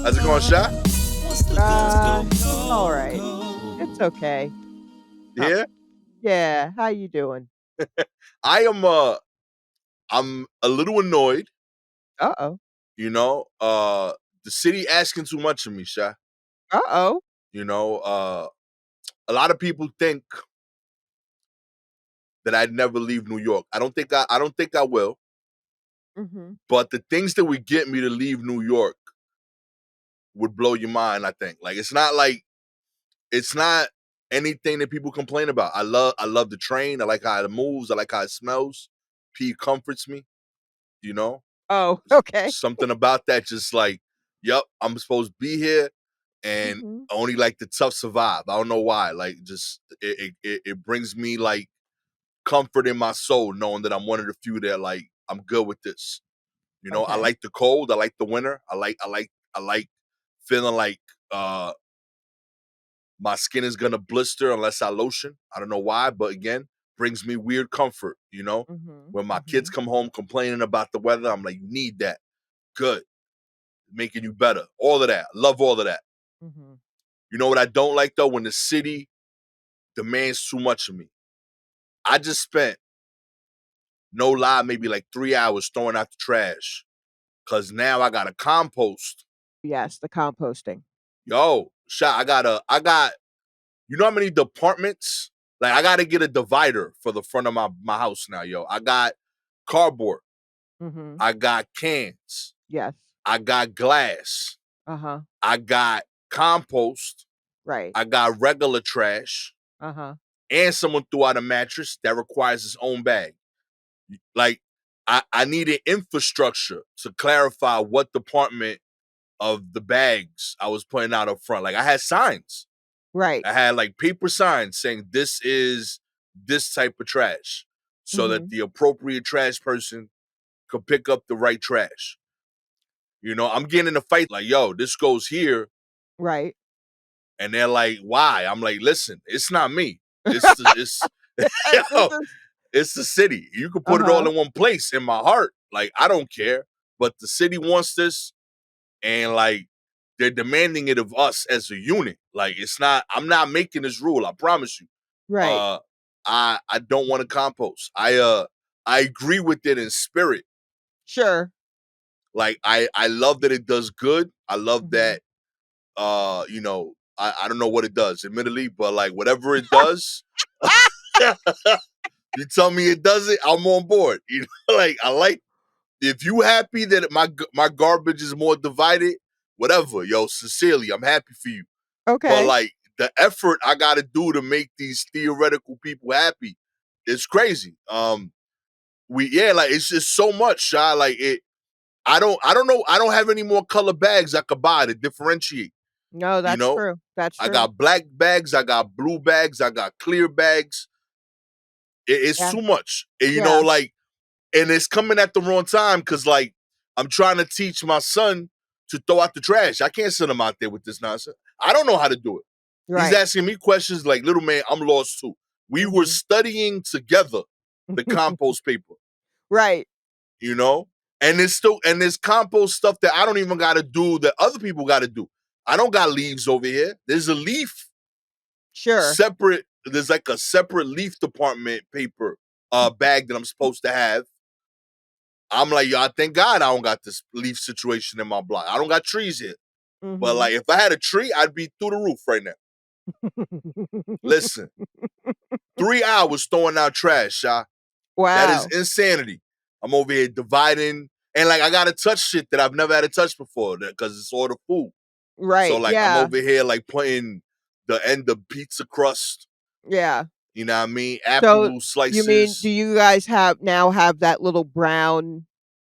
How's it going, Sha? It's all right. It's okay. Uh, Yeah, yeah, how you doing? I am. I'm a little annoyed. Uh-oh. You know, the city asking too much of me, Sha. Uh-oh. You know, a lot of people think that I'd never leave New York. I don't think I will. Mhm. But the things that would get me to leave New York would blow your mind. I think. It's not anything that people complain about. I love the train. I like how it moves. I like how it smells. P comforts me. You know, Oh, okay. something about that just like, yep, I'm supposed to be here, and Mhm. only like the tough survive. I don't know why. Like, just it brings me like comfort in my soul knowing that I'm one of the few that like I'm good with this. You know, I Okay. like the cold. I like the winter. I like feeling like uh my skin is gonna blister unless I lotion. I don't know why, but again, brings me weird comfort. You know, Mhm. when my kids Mhm. come home complaining about the weather, I'm like, you need that. Good, making you better. All of that. Love all of that. Mhm. You know what I don't like though? When the city demands too much of me. I just spent, no lie, maybe like 3 hours throwing out the trash. Cause now I gotta compost. Yes, the composting. Yo, shot, I got, you know how many departments? Like I gotta get a divider for the front of my house now, yo. I got cardboard. Mhm. I got cans. Yes. I got glass. Uh-huh. I got compost. Right. I got regular trash. Uh-huh. And someone threw out a mattress that requires its own bag. Like, I needed infrastructure to clarify what department of the bags I was putting out up front. Like I had signs. Right. I had like paper signs saying this is this type of trash. So that Mhm. the appropriate trash person could pick up the right trash. You know, I'm getting in a fight like, yo, this goes here. Right. And they're like, why? I'm like, listen, it's not me. It's This yo, is it's the city. You can put it all Uh-huh. in one place in my heart. Like, I don't care. But the city wants this, and like they're demanding it of us as a unit. Like, it's not, I'm not making this rule, I promise you. Right. Uh I don't want to compost. I agree with it in spirit. Sure. Like I love that it does good. I love Mhm. that you know, I don't know what it does, admittedly, but like whatever it does, you tell me it does it, I'm on board. You know, like I like, if you happy that my garbage is more divided, whatever, yo, sincerely, I'm happy for you. But Okay. like the effort I got to do to make these theoretical people happy, it's crazy. We yeah, like it's just so much, Shy. Like it, I don't know, I don't have any more color bags I could buy to differentiate. No, You that's know, true. That's I true. got black bags, I got blue bags, I got clear bags. It's Yeah. too much. And, you know, Yeah. like, and it's coming at the wrong time because, like, I'm trying to teach my son to throw out the trash. I can't send him out there with this nonsense. I don't know how to do it. He's Right. asking me questions like, little man, I'm lost too. We were Mhm. studying together the compost paper, Right. you know? And there's compost stuff that I don't even gotta do that other people gotta do. I don't got leaves over here. There's a leaf Sure. separate, there's like a separate leaf department paper bag that I'm supposed to have. I'm like, yo, I thank God I don't got this leaf situation in my block. I don't got trees here. But Mhm. like if I had a tree, I'd be through the roof right now. Listen, 3 hours throwing out trash, Sha. That is Wow. insanity. I'm over here dividing, and like I gotta touch shit that I've never had to touch before because it's all the food. So Right, like I'm yeah, over here like putting the end of pizza crust, yeah. you know what I mean? So, Apple you mean, do slices. you guys have that little brown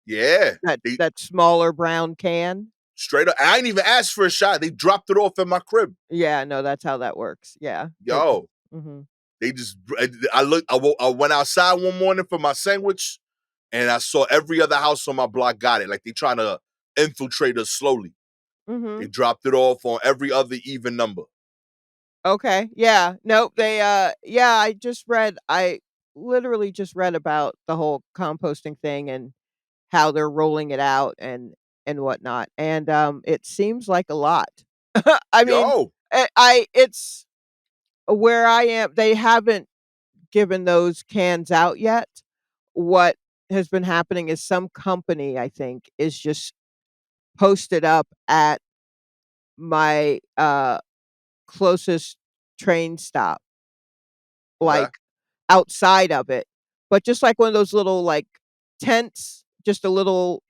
Yeah. They that smaller brown can? straight up. I ain't even asked for a shot. They dropped it off at my crib. Yeah, no, that's how that works, yeah. It Yo, Mhm. they just, I look, I went outside one morning for my sandwich, and I saw every other house on my block got it. Like they trying to infiltrate us slowly. They Mhm. dropped it off on every other even number. Okay, yeah. Nope, yeah, I literally just read about the whole composting thing and how they're rolling it out, and whatnot, and, it seems like a lot. I mean, Yo, I it's where I am, they haven't given those cans out yet. What has been happening is some company, I think, is just posted up at my, closest train stop, okay, like, outside of it, but just like one of those little, like, tents, just a little,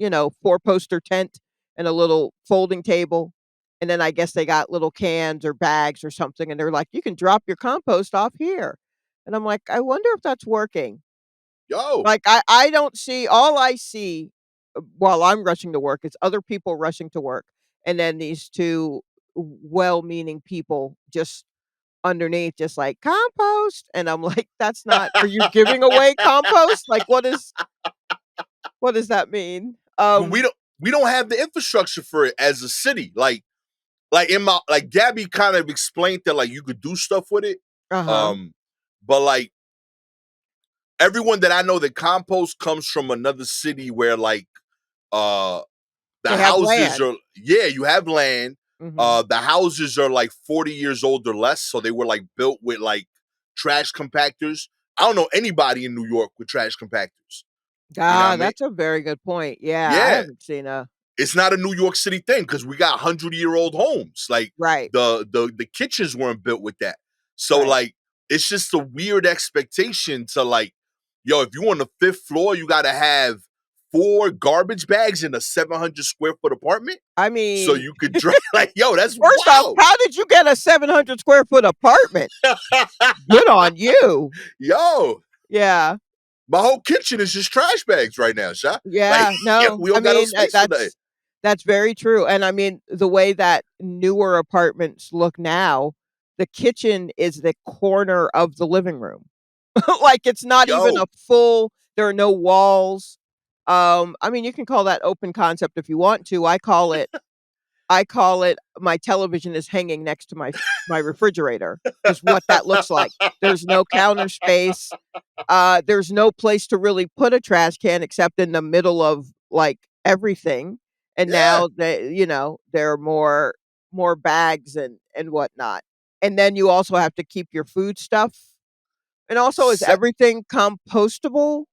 four-poster tent and a little folding table, and then I guess they got little cans or bags or something, and they're like, "You can drop your compost off here." And I'm like, "I wonder if that's working." yo, Like, I don't see, all I see, while I'm rushing to work is other people rushing to work, and then these 2 well-meaning people just underneath just like, "Compost," and I'm like, "That's not, are you giving away compost? Like, what does that mean?" but we don't have the infrastructure for it as a city. Like in my like Gabby kind of explained that like you could do stuff with it. Uh-huh. Um, but like everyone that I know that compost comes from another city where like uh the They have houses land. are, yeah, you have land. Mhm. The houses are like 40 years old or less, so they were like built with like trash compactors. I don't know anybody in New York with trash compactors. You know what I Ah, mean? that's a very good point. Yeah, I Yeah, haven't seen a it's not a New York City thing because we got 100-year-old homes. Like right, the kitchens weren't built with that. So right. like it's just a weird expectation to like, yo, if you on the fifth floor, you gotta have 4 garbage bags in a 700 square foot apartment. I So mean, you could drive like, yo, that's first off, wild. how did you get a 700 square foot apartment? Good on you. Yo, Yeah. my whole kitchen is just trash bags right now, Sha. Like, Yeah, yo, no, we I don't got no mean, space for that. that's very true, and I mean, the way that newer apartments look now, the kitchen is the corner of the living room. Like, it's not even a Yo, full, there are no walls. I mean, you can call that open concept if you want to. I call it my television is hanging next to my refrigerator, is what that looks like. There's no counter space. There's no place to really put a trash can except in the middle of, like, everything, and yeah. now there are more bags and whatnot, and then you also have to keep your food stuff, and also, is Sep- everything compostable?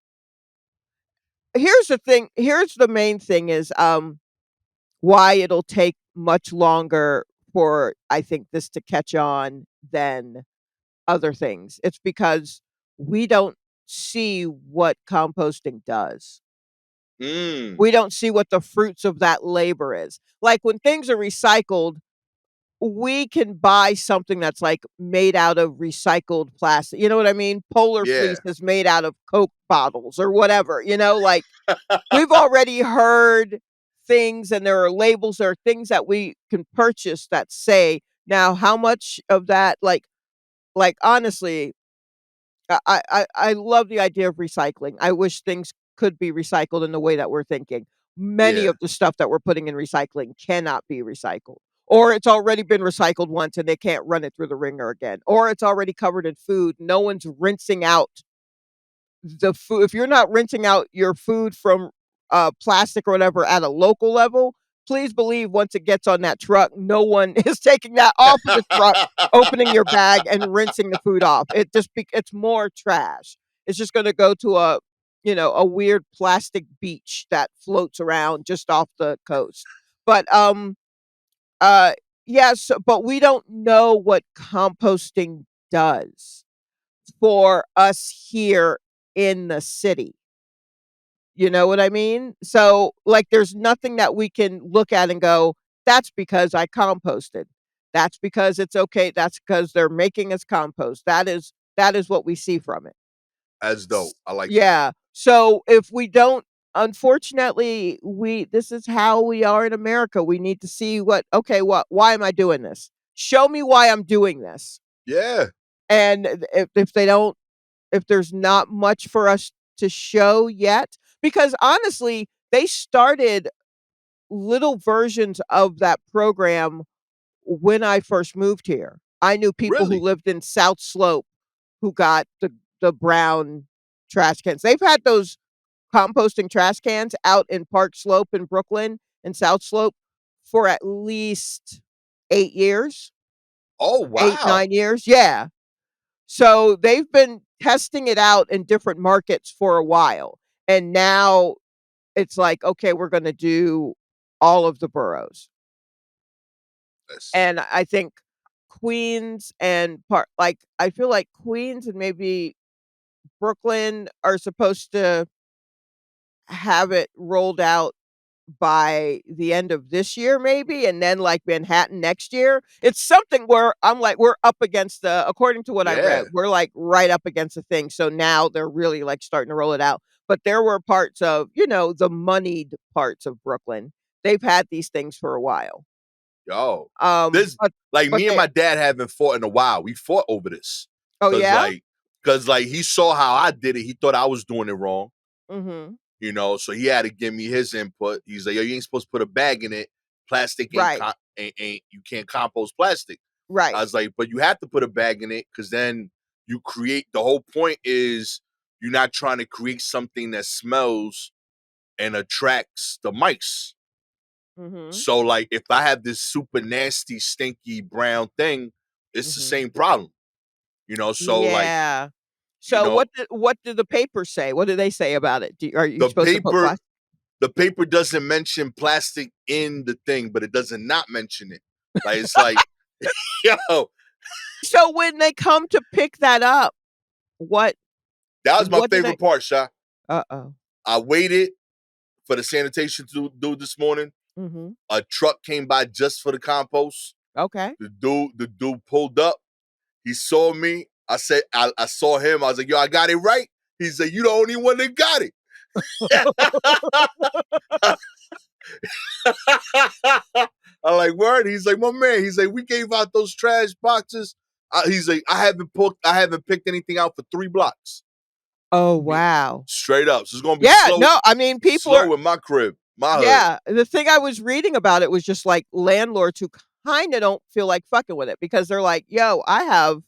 Here's the main thing is, why it'll take much longer for, I think, this to catch on than other things. It's because we don't see what composting does. mm, We don't see what the fruits of that labor is. Like, when things are recycled, we can buy something that's, like, made out of recycled plastic, you know what I mean? Polar yeah. fleece is made out of Coke bottles or whatever, like, we've already heard things, and there are labels, there are things that we can purchase that say, now how much of that, honestly, I love the idea of recycling. I wish things could be recycled in the way that we're thinking. Many Yeah. of the stuff that we're putting in recycling cannot be recycled, or it's already been recycled once and they can't run it through the ringer again, or it's already covered in food. No one's rinsing out the food. If you're not rinsing out your food from plastic or whatever at a local level, please believe once it gets on that truck, no one is taking that off of the truck, opening your bag and rinsing the food off. It's more trash. It's just going to go to a weird plastic beach that floats around just off the coast. But uh yes, but we don't know what composting does for us here in the city. You know what I mean? So, like, there's nothing that we can look at and go, "That's because I composted. That's because it's okay. That's because they're making us compost." That is what we see from it. That's dope. S I like that. Yeah. So, if we don't, unfortunately, this is how we are in America. We need to see okay, why am I doing this? Show me why I'm doing this. Yeah. And if they don't, if there's not much for us to show yet, because honestly, they started little versions of that program when I first moved here. I knew people who Really? lived in South Slope who got the brown trash cans. They've had those composting trash cans out in Park Slope in Brooklyn, in South Slope for at least 8 years, Oh 8, wow. 9 years. Yeah. So they've been testing it out in different markets for a while. And now it's like, okay, we're going to do all of the boroughs. That's And I think Queens and part like I feel like Queens and maybe Brooklyn are supposed to have it rolled out by the end of this year maybe, and then, like, Manhattan next year. It's something where I'm like, we're up against the according to what I read, yeah. we're, like, right up against the thing, so now they're really, like, starting to roll it out. But there were parts of, the moneyed parts of Brooklyn. They've had these things for a while. Yo. Um, This but like but me and they my dad haven't fought in a while. We fought over this. Oh, Cause yeah? like cause like he saw how I did it. He thought I was doing it wrong. Mhm. So he had to give me his input. He's like, yo, you ain't supposed to put a bag in it. Plastic Right, ain't you can't compost plastic. I right. was like, but you have to put a bag in it because then you create the whole point is you're not trying to create something that smells and attracts the mice. Mhm, So like if I have this super nasty, stinky brown thing, it's the mhm. same problem. So like, Yeah. you So know, what did the paper say? What do they say about it? Are you the supposed to put paper plastic? the paper doesn't mention plastic in the thing, but it doesn't not mention it. Like it's like, yo, So when they come to pick that up, what that was my what do they favorite part, Sha. Uh-oh. I waited for the sanitation to do this morning. Mhm. A truck came by just for the compost. Okay. The dude pulled up. He saw me. I said, I saw him. I was like, yo, I got it right. He said, you the only one that got it. I'm like, word. He's like, my man. He's like, we gave out those trash boxes. He's like, I haven't picked anything out for 3 blocks. Oh, Me- wow. Straight up. So it's gonna be Yeah, slow, no, I mean, people are slow in my crib, my hood. yeah, the thing I was reading about it was just, like, landlords who kinda don't feel like fucking with it because they're like, "Yo, I have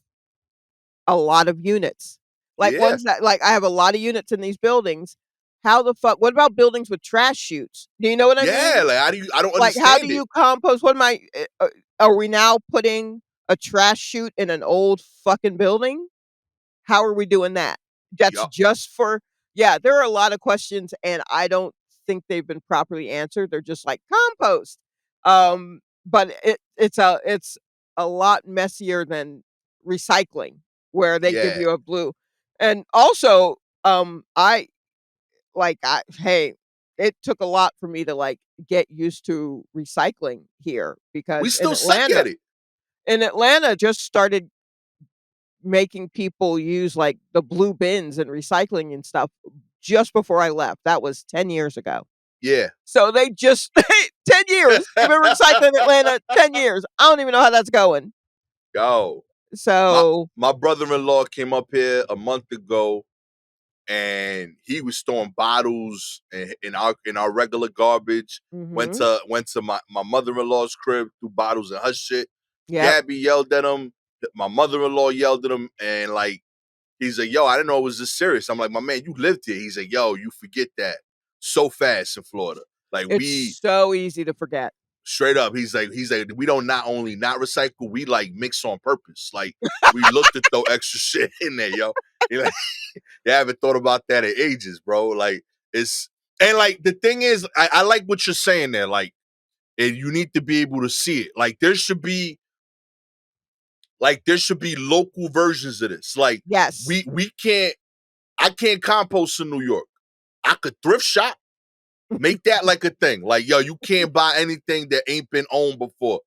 a lot of units." Like, Yeah, ones that like, I have a lot of units in these buildings. How the fuck what about buildings with trash chutes? Do you know what I yeah. mean? Like, how do you? I don't Like, how do understand it. you compost? What am I are we now putting a trash chute in an old fucking building? How are we doing that? That's Yup. just for yeah, there are a lot of questions, and I don't think they've been properly answered. They're just like, "Compost." But it's a lot messier than recycling, where they give Yeah, you a blue and also, I hey, it took a lot for me to, like, get used to recycling here we because still suck at it. In Atlanta just started making people use, like, the blue bins and recycling and stuff just before I left. That was 10 years ago. Yeah. So they just 10 years. They've been recycling in Atlanta 10 years. I don't even know how that's going. Yo, my So my brother-in-law came up here a month ago and he was throwing bottles in our regular garbage. Went mhm. to went to my mother-in-law's crib, threw bottles in her shit. Yep. Gabby yelled at him. My mother-in-law yelled at him, and like he's like, "Yo, I didn't know it was this serious." I'm like, "My man, you lived here." He's like, "Yo, you forget that so fast in Florida. Like It's we so easy to forget. straight up." He's like, we don't not only not recycle, we like mix on purpose. Like we look to throw extra shit in there, yo. He like, they haven't thought about that in ages, bro. Like it's and like the thing is, I like what you're saying there. Like, and you need to be able to see it. There should be local versions of this. Like Yes. we can't. I can't compost in New York. I could thrift shop, make that like a thing. Like yo, you can't buy anything that ain't been owned before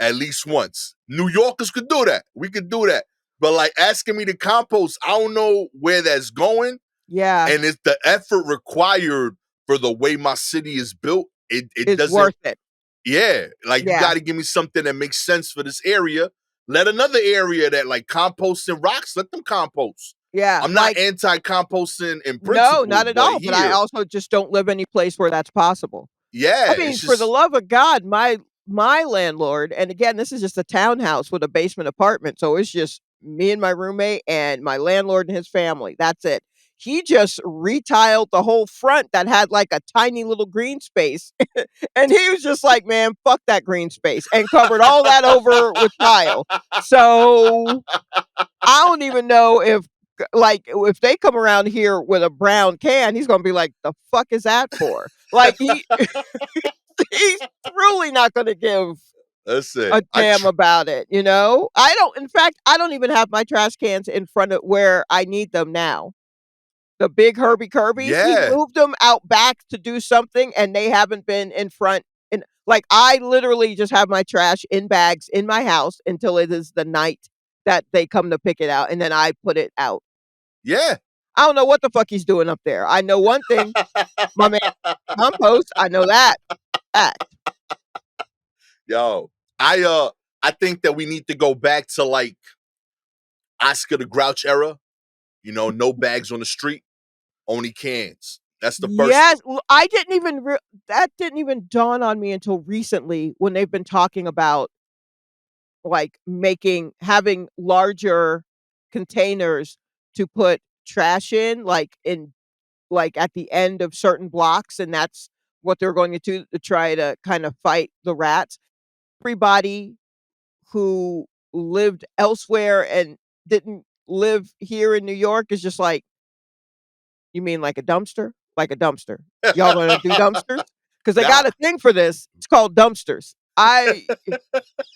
at least once. New Yorkers could do that. We could do that. But like asking me to compost, I don't know where that's going. Yeah. And it's the effort required for the way my city is built. It Is doesn't, worth it. yeah. Like you Yeah. gotta give me something that makes sense for this area. Let another area that like composting rocks, let them compost. Yeah. I'm not Like anti-composting in no, principle, not at but all, but I here, also just don't live any place where that's possible. yeah, I it's mean, for the just love of God, my landlord and again, this is just a townhouse with a basement apartment, so it's just me and my roommate and my landlord and his family, that's it. He just retiled the whole front that had like a tiny little green space. And he was just like, man, fuck that green space, and covered all that over with tile. So I don't even know if they come around here with a brown can, he's gonna be like, the fuck is that for? Like he's truly not gonna give Listen, a damn about it, you know? I don't even have my trash cans in front of where I need them now. The big Herbie Kirby's, he yeah, moved them out back to do something, and they haven't been in front. And like, I literally just have my trash in bags in my house until it is the night that they come to pick it out, and then I put it out. yeah. I don't know what the fuck he's doing up there. I know one thing, my man compost, I know that fact. Yo, I think that we need to go back to like Oscar the Grouch era. You know, no bags on the street, only cans. That's the first Yes, I didn't even that didn't even dawn on me until recently when they've been talking about like having larger containers to put trash in, like at the end of certain blocks, and that's what they're going to do to try to kind of fight the rats. Everybody who lived elsewhere and didn't live here in New York is just like, "You mean like a dumpster? Like a dumpster. Y'all gonna do dumpsters? Because they now. got a thing for this. It's called dumpsters."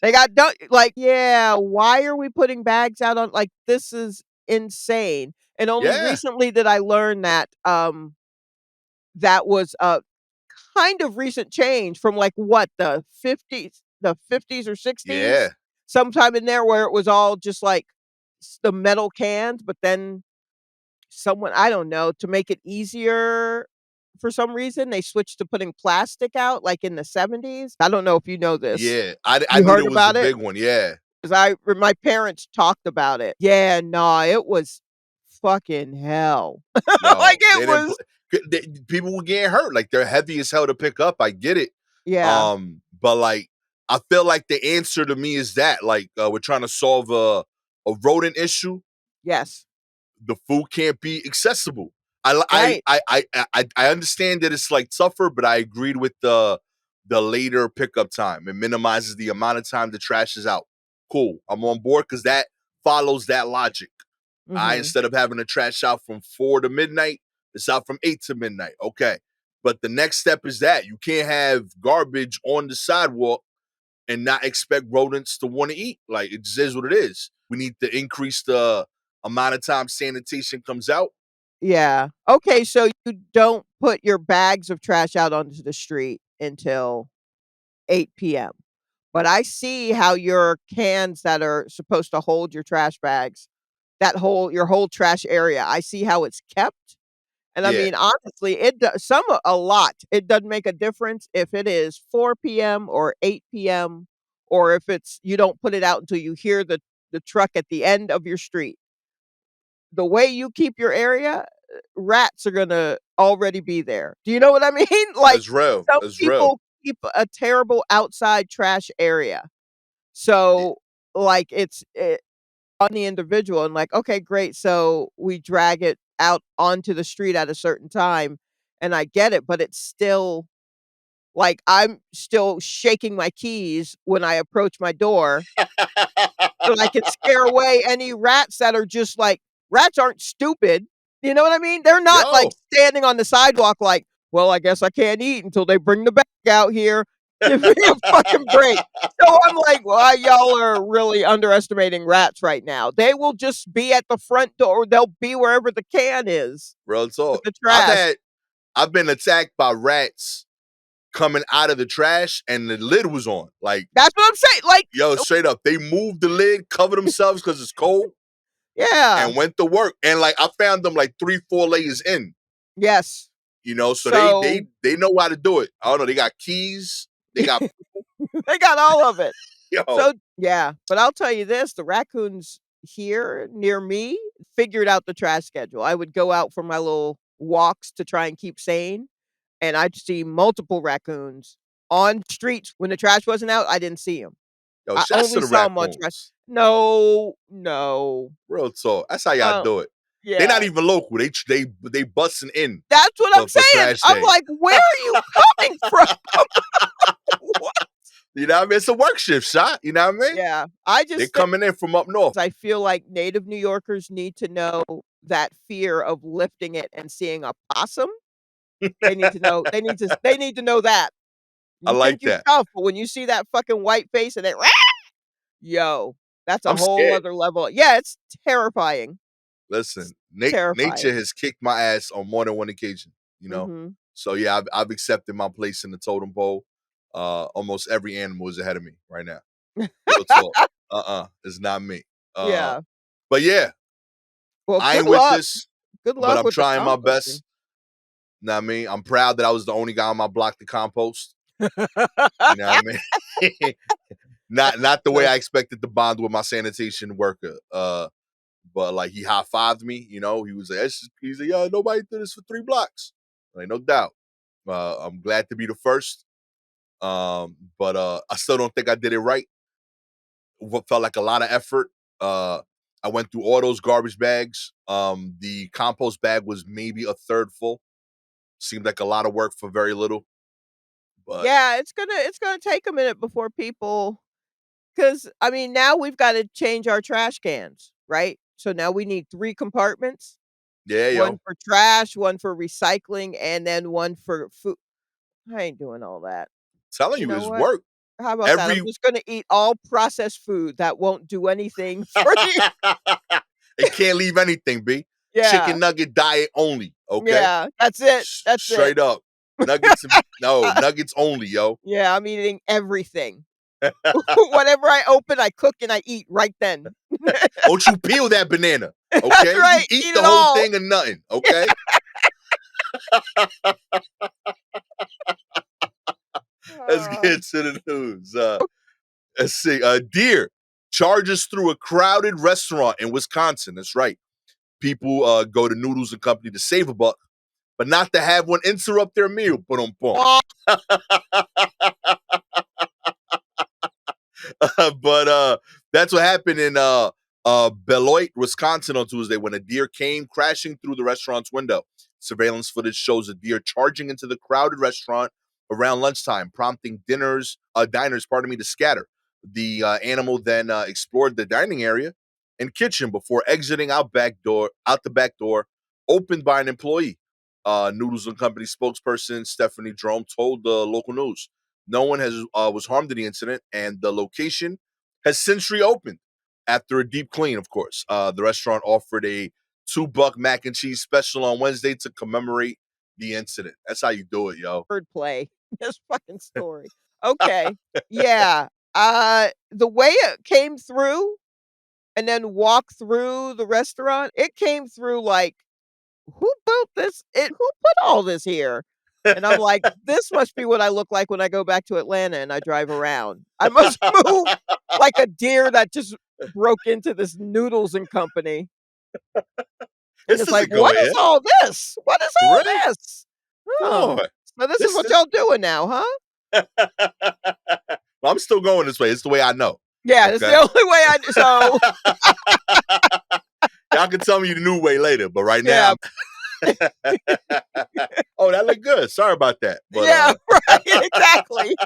They got like, "Yeah, why are we putting bags out on like, this is insane." And only Yeah, recently did I learn that, that was a kind of recent change from, like, what, the 50s or 60s? yeah. Sometime in there where it was all just, like, the metal cans, but then someone I don't know, to make it easier for some reason, they switched to putting plastic out, like, in the '70s. I don't know if you know this. Yeah, I You knew heard there was a about it? big one. Yeah, 'Cause my parents talked about it. Yeah, nah, it was fucking hell. Like, yo, they it didn't. was People were getting hurt. Like they're heavy as hell to pick up. I get it. yeah, But like I feel like the answer to me is that like we're trying to solve a rodent issue. yes, The food can't be accessible. I li- right, I understand that it's like tougher, but I agreed with the later pickup time. It minimizes the amount of time the trash is out. Cool, I'm on board because that follows that logic. I mhm, instead of having the trash out from 4 to midnight, it's out from 8 to midnight. Okay, but the next step is that you can't have garbage on the sidewalk and not expect rodents to want to eat. Like it just is what it is. We need to increase the amount of time sanitation comes out. yeah. Okay, so you don't put your bags of trash out onto the street until 8 p.m. But I see how your cans that are supposed to hold your trash bags, your whole trash area, I see how it's kept. And I Yeah, mean, honestly, it does a lot. It doesn't make a difference if it is 4 p.m. or 8 p.m. or if it's you don't put it out until you hear the truck at the end of your street. The way you keep your area, rats are gonna already be there. Do you know what I mean? Like, it's real. some It's real. people keep a terrible outside trash area. So, like, on the individual and like, "Okay, great, so we drag it out onto the street at a certain time," and I get it, but it's still like, I'm still shaking my keys when I approach my door so I can scare away any rats that are just like rats aren't stupid, you know what I mean? They're not, like, Yo, standing on the sidewalk like, "Well, I guess I can't eat until they bring the bag out here. Give me a fucking break." So I'm like, "Well, y'all are really underestimating rats right now. They will just be at the front door. They'll be wherever the can is real with talk. the trash." I've been attacked by rats coming out of the trash and the lid was on. Like, That's what I'm saying, like yo, straight up, they moved the lid, covered themselves because it's cold, yeah. and went to work. And like I found them like 3, 4 layers in. Yes. So they So, they they know how to do it. I don't know. They got keys. They got they got all of it. yo. So yeah, but I'll tell you this, the raccoons here near me figured out the trash schedule. I would go out for my little walks to try and keep sane, and I'd see multiple raccoons on streets. When the trash wasn't out, I didn't see them. Yo, I shouts to only the saw them on trash. raccoons. No, no. Real talk. That's how y'all Uh, do it. They're not Yeah. even local. They busting in That's what I'm for saying. trash I'm day. like, "Where are you coming from?" What? You know what I mean? It's a work shift shot. You know what I mean? Yeah. I They're just think coming in from up north. I feel like native New Yorkers need to know that fear of lifting it and seeing a possum. They need to know that. I You think like you that. tough, but when you see that fucking white face and it yo, that's a I'm whole scared. other level. Yeah, it's terrifying. It's Listen, nature terrifying. has kicked my ass on more than one occasion. You know, Mhm. so yeah, I've accepted my place in the totem pole. Almost every animal is ahead of me right now. Real talk. It's not me. Uh, Yeah. but yeah, Well, I good ain't with luck. this, Good but luck I'm with the trying my composting. best. Know what I mean? I'm proud that I was the only guy on my block to compost. You know what I mean? Not the way The I expected to bond with my sanitation worker. But like he high fived me, you know. He was like, he's like, yeah, nobody did this for 3 blocks. Like, no doubt. I'm glad to be the first. But I still don't think I did it right. What felt like a lot of effort. I went through all those garbage bags. The compost bag was maybe a third full. Seemed like a lot of work for very little. But yeah, it's gonna take a minute before people, because I mean, now we've gotta change our trash cans, right? So now we need 3 compartments, yeah, 1 yo, for trash, 1 for recycling, and then 1 for food. I ain't doing all that. telling You you, know it's what? work. How about that? I'm Every just gonna eat all processed food that won't do anything for the it can't leave anything, B. Yeah, Chicken nugget diet only, okay? yeah, that's it, that's it. Straight up. Nuggets and no, nuggets only, yo. Yeah, I'm eating everything. Whatever I open, I cook and I eat right then. Don't you peel that banana, That's okay? You right, eat eat the it whole all. thing or nothing, okay? Let's Uh, get to the news. Let's see. Deer charges through a crowded restaurant in Wisconsin. That's right. People go to Noodles and Company to save a buck, but not to have one interrupt their meal. Boom. aw, But that's what happened in Beloit, Wisconsin on Tuesday when a deer came crashing through the restaurant's window. Surveillance footage shows a deer charging into the crowded restaurant around lunchtime, prompting diners, to scatter. The animal then explored the dining area and kitchen before exiting out the back door, opened by an employee. Noodles and Company spokesperson Stephanie Drome told the local news. No one was harmed in the incident, and the location has since reopened after a deep clean. Of course, the restaurant offered a $2 mac and cheese special on Wednesday to commemorate the incident. That's how you do it, yo. wordplay. This fucking story. Okay. Yeah. The way it came through and then walked through the restaurant, it came through like, "Who built this? Who put all this here?" And I'm like, "This must be what I look like when I go back to Atlanta and I drive around. I must move like a deer that just broke into this Noodles and Company." And This it's like, doesn't go "What is here. all this? What is For all real? this? Come Huh. on. So this is This what this y'all doing now, huh?" I'm still going this way. It's the way I know. Yeah, that's the Okay. only way I so, Y'all can tell me the new way later, but right now yeah, oh, that looked good. Sorry about that. But yeah, right, exactly.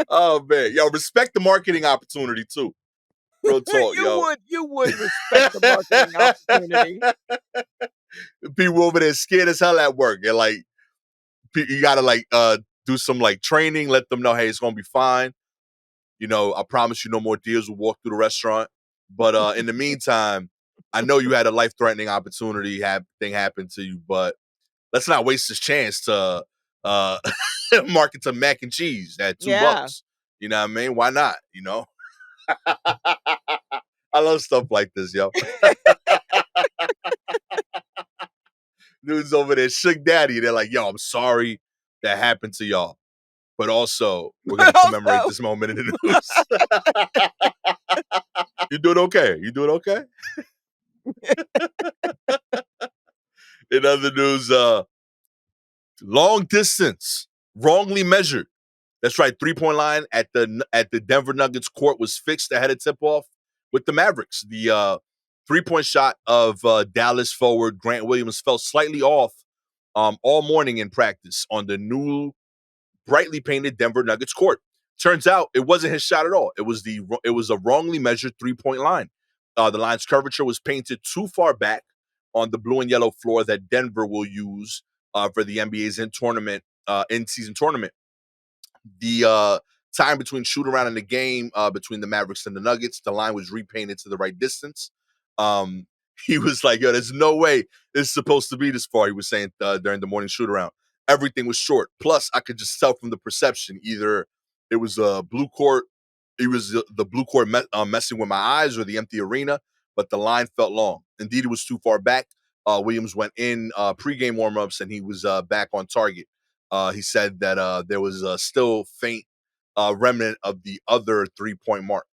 oh man, yo, respect the marketing opportunity too. Real talk, yo. You would respect the marketing opportunity. People over there scared as hell at work. And like you gotta like do some like training, let them know, hey, it's gonna be fine. You know, I promise you no more deers will walk through the restaurant. But in the meantime, I know you had a life threatening opportunity thing happen to you, but let's not waste this chance to uh market some mac and cheese at two Yeah. bucks. You know what I mean? Why not? You know? I love stuff like this, yo. Dudes over there shook daddy. They're like, yo, I'm sorry that happened to y'all. But also, we're gonna But commemorate also this moment in the news. You doing okay? You doing okay? In other news, long distance, wrongly measured. That's right, 3-point line at the Denver Nuggets court was fixed ahead of tip off with the Mavericks. The 3-point shot of Dallas forward Grant Williams fell slightly off all morning in practice on the new brightly painted Denver Nuggets court. Turns out it wasn't his shot at all. It was a wrongly measured 3-point line. The line's curvature was painted too far back on the blue and yellow floor that Denver will use for the NBA's in-season tournament. The time between shoot around in the game between the Mavericks and the Nuggets, the line was repainted to the right distance. Um, he was like, "Yo, there's no way this is supposed to be this far." He was saying during the morning shoot around, everything was short. Plus, I could just tell from the perception either it was a blue court, it was the blue court messing with my eyes, or the empty arena. But the line felt long. Indeed, it was too far back. Williams went in pregame warmups and he was back on target. He said that there was a still faint remnant of the other 3-point mark.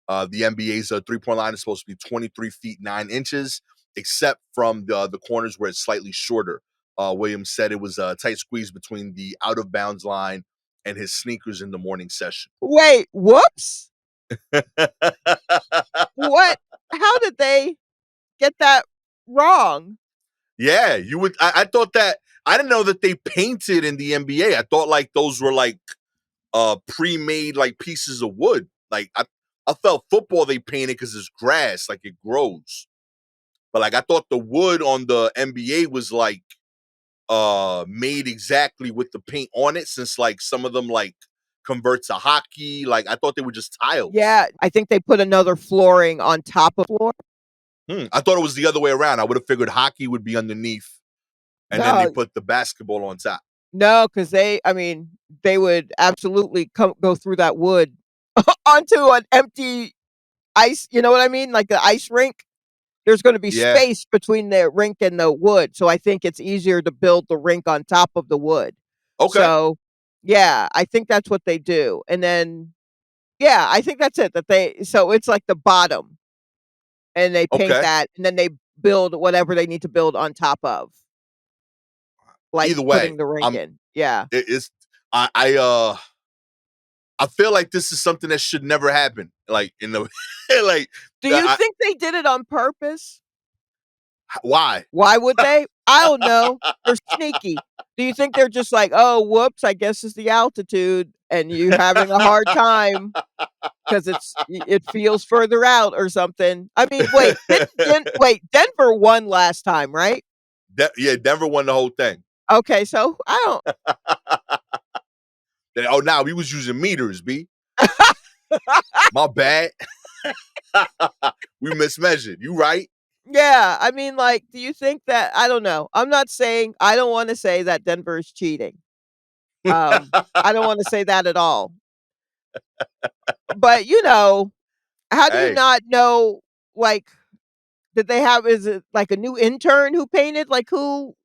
The NBA's 3-point line is supposed to be 23 feet 9 inches, except from the corners where it's slightly shorter. Williams said it was a tight squeeze between the out of bounds line and his sneakers in the morning session. Wait, whoops? What? How did they get that wrong? Yeah, you would. I thought that. I didn't know that they painted in the NBA. I thought like those were like pre-made like pieces of wood. Like I felt football they painted because it's grass, like it grows. But like I thought the wood on the NBA was like made exactly with the paint on it, since like some of them like convert to hockey. Like I thought they were just tiles. Yeah, I think they put another flooring on top of floor. I thought it was the other way around. I would have figured hockey would be underneath and then they put the basketball on top. No, because they would absolutely go through that wood onto an empty ice. You know what I mean? Like the ice rink. There's going to be Yeah. space between the rink and the wood, so I think it's easier to build the rink on top of the wood. Okay. So, yeah, I think that's what they do, and then, yeah, I think that's it. So it's like the bottom, and they paint that, and then they build whatever they need to build on top of. Like Either way, putting the rink in. Yeah. It's I feel like this is something that should never happen. Like in the like. Do you think they did it on purpose? Why? Why would they? I don't know. They're sneaky. Do you think they're just like, "Oh, whoops, I guess it's the altitude and you're having a hard time because it feels further out or something." I mean, wait, Denver won last time, right? Yeah, Denver won the whole thing. Okay, so I don't. Oh, now we was using meters, B. My bad. We mismeasured. You right? Yeah, I mean, like, do you think that? I don't know. I don't want to say that Denver is cheating. I don't want to say that at all. But how do you not know? Like, did they have? Is it like a new intern who painted? Like, who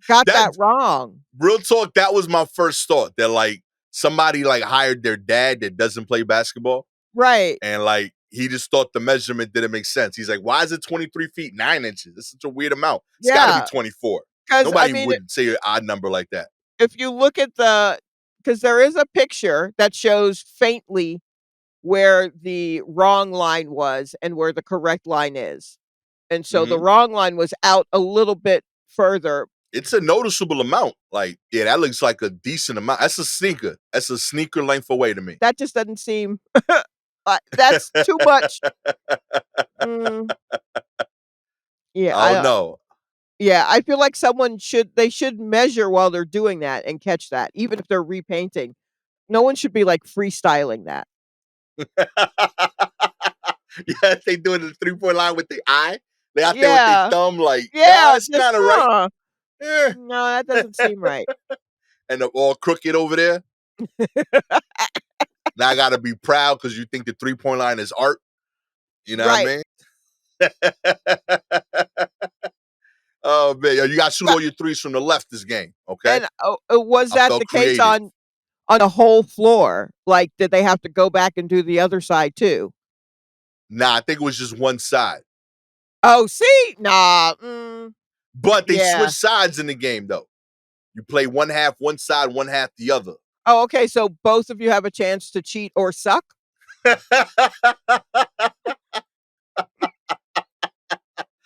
got that wrong? Real talk. That was my first thought. That like somebody like hired their dad that doesn't play basketball, right? And like he just thought the measurement didn't make sense. He's like, "Why is it 23 feet 9 inches? That's such a weird amount. It's got to be 24." Nobody would say an odd number like that. If you look at because there is a picture that shows faintly where the wrong line was and where the correct line is. And so the wrong line was out a little bit further. It's a noticeable amount. Like, yeah, that looks like a decent amount. That's a sneaker. That's a sneaker length away to me. That just doesn't seem that's too much. Yeah, I don't know. Yeah, I feel like they should measure while they're doing that and catch that, even if they're repainting. No one should be like freestyling that. Yeah, they doing the 3-point line with the eye. They out there with their thumb, like, yeah, it's kind of right. Yeah. No, that doesn't seem right. And they're all crooked over there. Now I gotta be proud because you think the 3-point line is art. You know what I mean? Oh man, you got to shoot all your threes from the left this game. Okay. And was that the case on a whole floor? Like, did they have to go back and do the other side too? Nah, I think it was just one side. Oh, see, nah. But they switch sides in the game though. You play one half one side, one half the other. Oh, okay. So both of you have a chance to cheat or suck.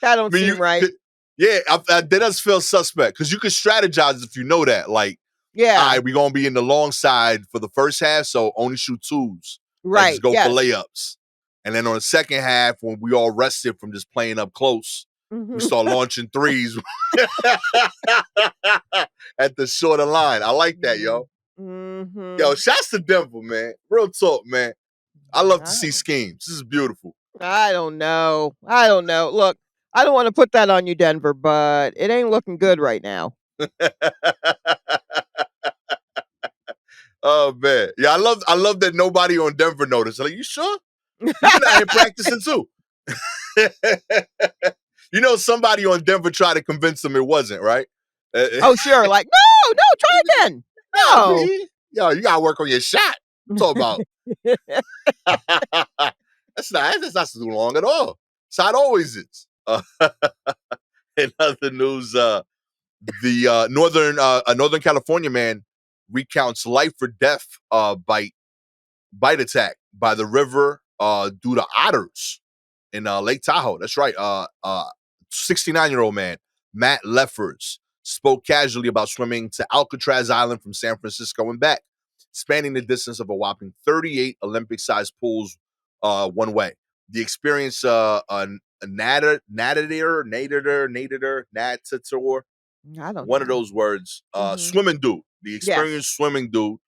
That I don't mean, seem right. yeah, that does feel suspect because you can strategize if you know that. Like, all Yeah. right, we're gonna be in the long side for the first half, so only shoot twos. Like, just Right, go for yes. layups. And then on the second half, when we all rested from just playing up close, we Mhm. start launching threes at the shorter line. I like that, yo. Yo, Mhm. shouts to Denver, man. Real talk, man. I love to I see don't schemes. This is beautiful. I don't know. I don't know. Look, I don't wanna put that on you, Denver, but it ain't looking good right now. Oh man, yeah, I love that nobody on Denver noticed. Like, you sure? You've been out here practicing too. You know, somebody on Denver tried to convince them it wasn't right. Oh, sure, like, "No, no, try again. Nah, No." B. Yo, you gotta work on your shot. Talk about that's not too long at all. That's how it always is. In other news, the Northern California man recounts life or death bite attack by the river due to otters in Lake Tahoe. That's right. 69-year-old man, Matt Leffers, spoke casually about swimming to Alcatraz Island from San Francisco and back, spanning the distance of a whopping 38 Olympic-sized pools one way. The experience, a natator, I don't one of know. those words, Mhm. swimming dude. The Yes. experienced swimming dude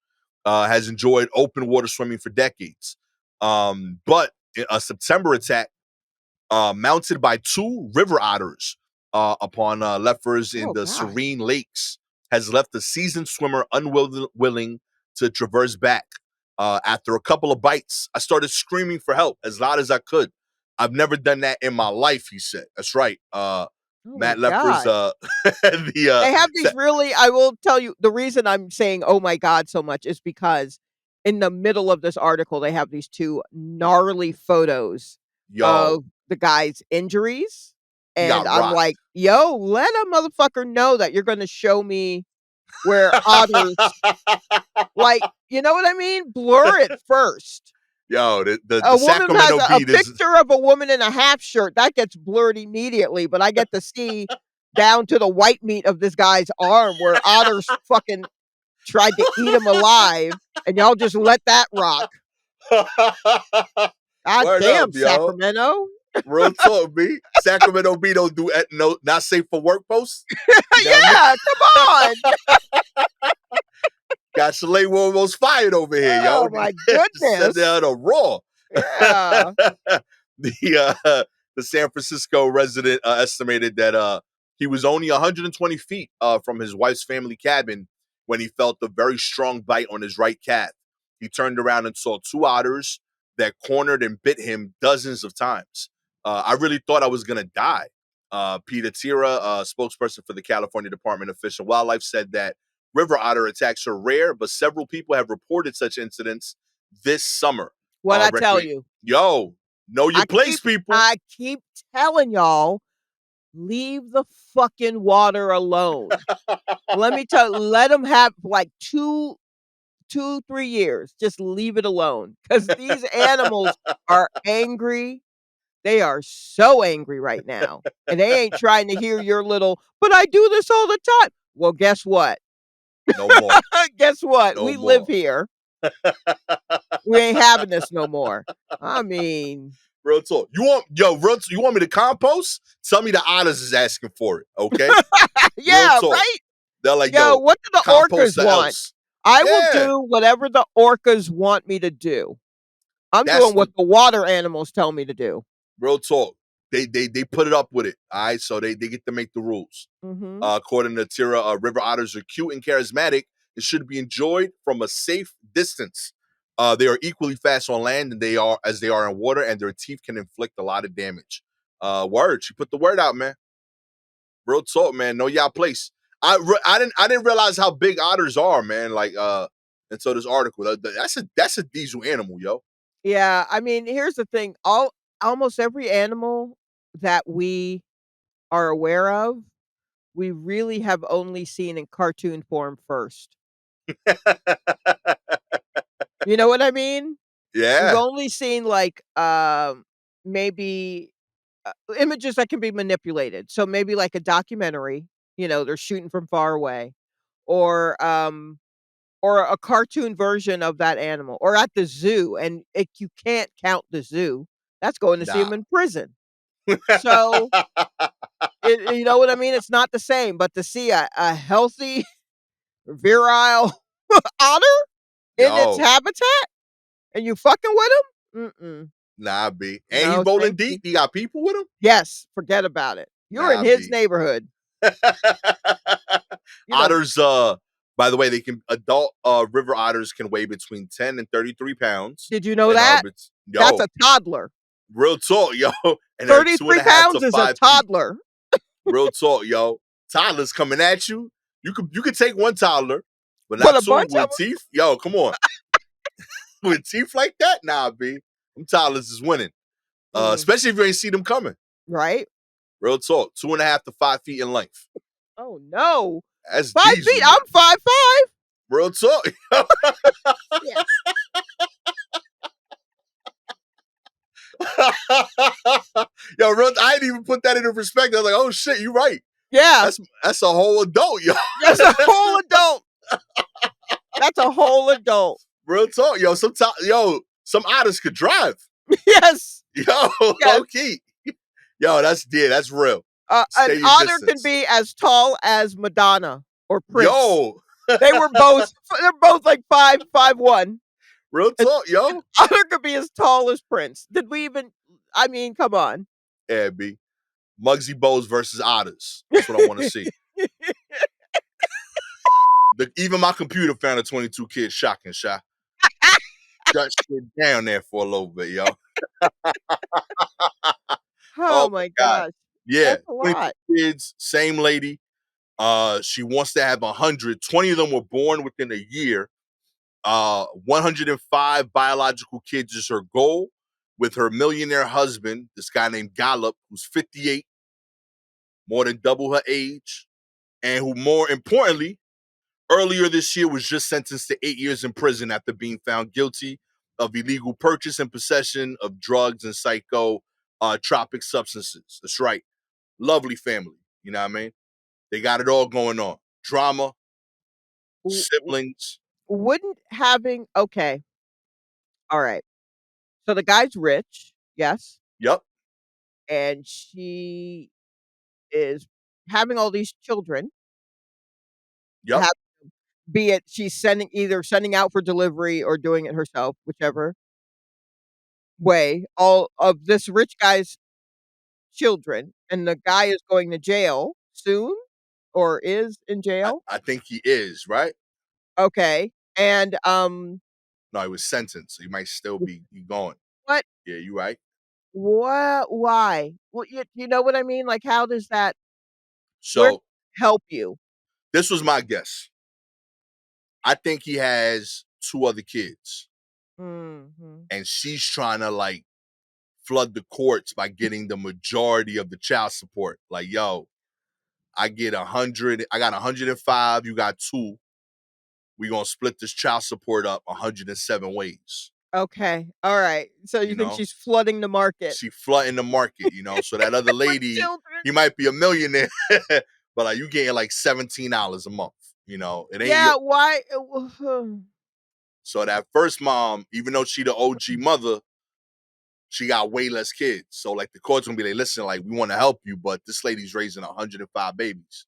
has enjoyed open water swimming for decades. But a September attack mounted by two river otters upon Leffers in Oh the god. Serene Lakes has left the seasoned swimmer unwilling to traverse back. After a couple of bites, I started screaming for help as loud as I could. I've never done that in my life, he said. That's right. Oh my Matt Leffers, god. the They have these really I will tell you the reason I'm saying, "Oh my god," so much is because in the middle of this article, they have these 2 gnarly photos yo, of the guy's injuries, he and got I'm rocked. like, "Yo, let a motherfucker know that you're gonna show me where otters" like, you know what I mean? Blur it first. Yo, the A woman has Sacramento a beat is picture of a woman in a half shirt, that gets blurred immediately, but I get to see down to the white meat of this guy's arm where otters fucking tried to eat him alive, and y'all just let that rock. God word up, damn, yo. Sacramento. Real talk, B. Sacramento B don't do no not safe for work posts. You know what I mean? Yeah, come on. Got Shalewa almost fired over here, yo. Oh my Just send goodness. out a raw. Yeah. The San Francisco resident estimated that he was only 120 feet from his wife's family cabin when he felt a very strong bite on his right calf. He turned around and saw two otters that cornered and bit him dozens of times. I really thought I was gonna die. Peter Tira, spokesperson for the California Department of Fish and Wildlife, said that river otter attacks are rare, but several people have reported such incidents this summer. What I tell Recreate. you, Yo, know your I place, keep people. I keep telling y'all, leave the fucking water alone. Let me tell let them have, like, 3 years. Just leave it alone because these animals are angry. They are so angry right now, and they ain't trying to hear your little, "But I do this all the time." Well, guess what? No more. Guess what? No We live more. here. We ain't having this no more. I mean, Real talk. You want me to compost? Tell me the otters is asking for it. Okay. Real yeah, talk. right? They're like, Yo, yo, what do the compost orcas the want? else. I will Yeah. do whatever the orcas want me to do. I'm That's doing what the the water animals tell me to do. real talk. They put it up with it. All right. So they get to make the rules. Mhm. According to Tira, river otters are cute and charismatic and should be enjoyed from a safe distance. They are equally fast on land as they are in water, and their teeth can inflict a lot of damage. Word, she put the word out, man. Real talk, man. Know y'all place. I didn't realize how big otters are, man. Like until this article. That's a diesel animal, yo. Yeah, I mean, here's the thing, almost every animal that we are aware of, we really have only seen in cartoon form first. You know what I mean? We've Yeah. only seen, like, maybe images that can be manipulated. So maybe like a documentary, they're shooting from far away, or or a cartoon version of that animal, or at the zoo, and you can't count the zoo. That's going to see Nah. him in prison. So, you know what I mean? It's not the same, but to see a healthy, virile otter in its Yo, habitat and you fucking with him? Mm-mm. nah, B. And he No, rolling thank you. deep. He got people with him? Yes, forget about it. You're in Nah, his B. neighborhood. You know, Otters, by the way, they can adult river otters can weigh between 10 and 33 pounds did you know and are that? That's yo, a toddler. real talk, yo. And they're two and 33 a half to pounds is a 5 feet. toddler. Real talk, yo. Toddlers coming at you. You could take one toddler, but But not a two bunch of with teeth. Yo, come on. With teeth like that? Nah, B. Them toddlers is winning. 'em. Especially if you ain't see them coming. Right? Real talk. 2.5 to 5 feet in length. Oh, no. That's 5 diesel, feet? yo. I'm 5'5". Real talk. Shit. Yo, real, I didn't even put that into perspective. I was like, oh shit, you right. Yeah. That's a whole adult, yo. That's a whole adult. That's a whole adult. Real talk, yo. Some otters could drive. Yes. Yo, Yes. low key. Yo, that's real. An Stay your otter can distance. be as tall as Madonna or Prince. Yo, They're both like 5'1". real An talk, an yo. otter could be as tall as Prince. Did we even I mean, come on. Yeah, B. Muggsy Bows versus otters. That's what I want to see. Even my computer found a 22 kid shocking shot. Shut shit down there for a little bit, yo. Oh Oh my my god. gosh. Yeah, That's a 22 lot. kids, same lady. She wants to have 100. 20 of them were born within a year. 105 biological kids is her goal with her millionaire husband, this guy named Gallup, who's 58, more than double her age, and who, more importantly, earlier this year was just sentenced to 8 years in prison after being found guilty of illegal purchase and possession of drugs and psychotropic substances. That's right. Lovely family. You know what I mean? They got it all going on. Drama, W w siblings. wouldn't having okay, alright. So the guy's rich, yes, Yep. and she is having all these children, Yep. have be it she's sending out for delivery or doing it herself, whichever way, all of this rich guy's children, and the guy is going to jail soon or is in I, jail. I think he is, right? Okay, and, No, he was sentenced. So he might still be going. what Yeah, you right. why? Well, you know what I mean? Like, how does that where does So it help you? this was my guess. I think he has two other kids, Mhm. and she's trying to like flood the courts by getting the majority of the child support. Like, yo, I get 100, I got 105, you got two. We gonna split this child support up 107 ways. Okay, alright. So you You think know, she's flooding the market she flooding the market. So that other with lady, children? he might be a millionaire, but like you getting like $17 a month. It ain't your. Yeah, why So that first mom, even though she the OG mother, she got way less kids. So like the court's gonna be like, listen, like we want to help you, but this lady's raising 105 babies.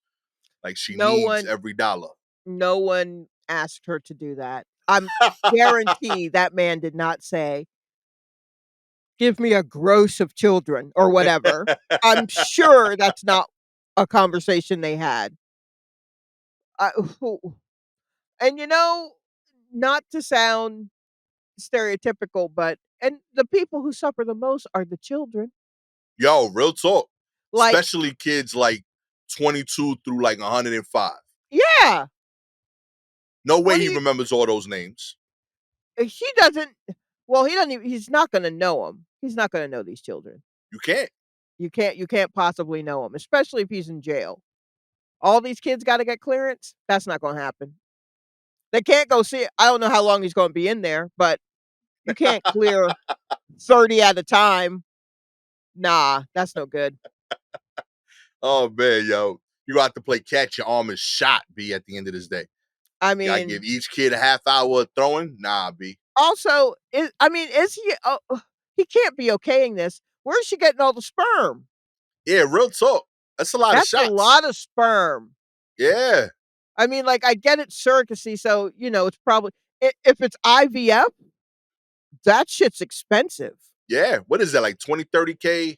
Like she no needs one every dollar. no one asked her to do that. I'm guarantee that man did not say, "Give me a gross of children," or whatever. I'm sure that's not a conversation they had. I and, not to sound stereotypical, but and the people who suffer the most are the children. Yo, real talk. Like, Especially kids like 22 through like 105. yeah, No way what do he you remembers all those names. he doesn't well, he doesn't even he's not gonna know them. He's not gonna know these children. You can't. You can't possibly know them, especially if he's in jail. All these kids gotta get clearance? That's not gonna happen. They can't go see it. I don't know how long he's gonna be in there, but you can't clear 30 at a time. Nah, that's no good. Oh man, yo, you got to play catch. Your arm is shot. B at the end of this day, I you gotta give mean, each kid a half hour of throwing. Nah, B. also, is he he can't be okaying this. Where's she getting all the sperm? Yeah, real talk. That's a lot of That's a shots. lot of sperm. Yeah, I mean, like, I get it surrogacy, so, it's probably if it's IVF, that shit's expensive. yeah. What is that like 20, 30K?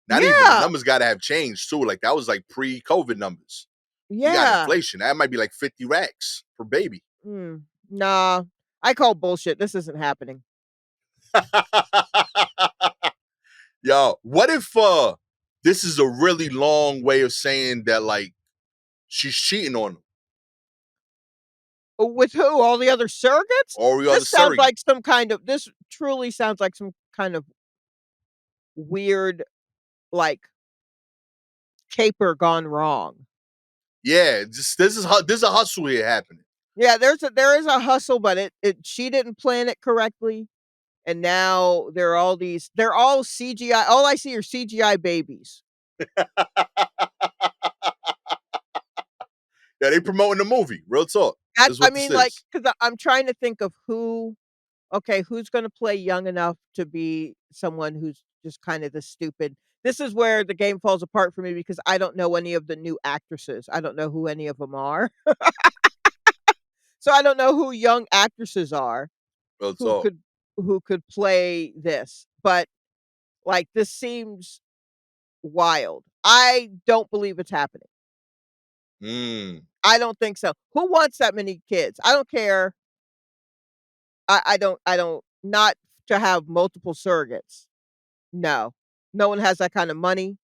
Not even the Yeah, numbers got to have changed too. Like that was like pre-COVID numbers. We got yeah. inflation. That might be like 50 racks per baby. Nah, I call bullshit. This isn't happening. Yo, what if this is a really long way of saying that like she's cheating on him With who? All the other surrogates? or the other This sounds surrogate? like this truly sounds like some kind of weird, like, caper gone wrong. Yeah, just this is a hustle here happening. Yeah, there is a hustle, but it she didn't plan it correctly, and now they're all CGI. All I see are CGI babies. Yeah, they promoting the movie. Real talk. That This is I what this mean, like, is. because I'm trying to think of who's gonna play young enough to be someone who's just kind of the stupid. This is where the game falls apart for me because I don't know any of the new actresses. I don't know who any of them are. So I don't know who young actresses are Real who talk. could play this. But, like, this seems wild. I don't believe it's happening. Mm. I don't think so. Who wants that many kids? I don't care. I don't not to have multiple surrogates. No. No one has that kind of money.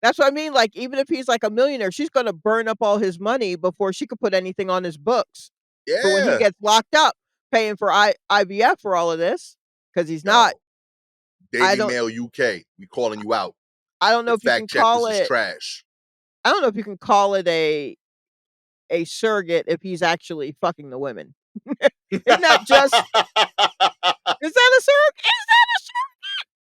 That's what I mean, like, even if he's, like, a millionaire, she's gonna burn up all his money before she could put anything on his books for when he Yeah. gets locked up, paying for IVF for all of this, because he's not. Yo, I Daily don't Mail UK. We calling you out. I don't know The if you can fact call checkers is it trash. I don't know if you can call it a surrogate if he's actually fucking the women. Isn't that just is that a surrogate? Is that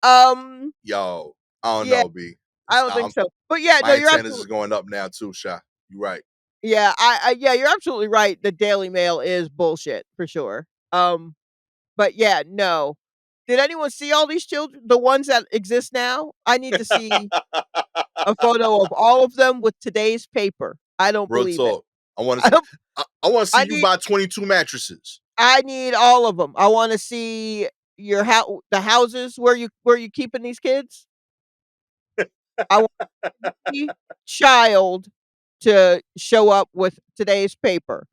a Yo, I don't yeah, know, B. I don't think so. But yeah, no, My you're antennas is absolutely going up now too, Sha. You right. yeah, yeah, you're absolutely right. The Daily Mail is bullshit for sure. But yeah, no. Did anyone see all these children? The ones that exist now? I need to see a photo of all of them with today's paper. I don't Real believe it. talk. I want I to. don't I want to see I you need buy 22 mattresses. I need all of them. I wanna see the houses where you keeping these kids. I want every child to show up with today's paper.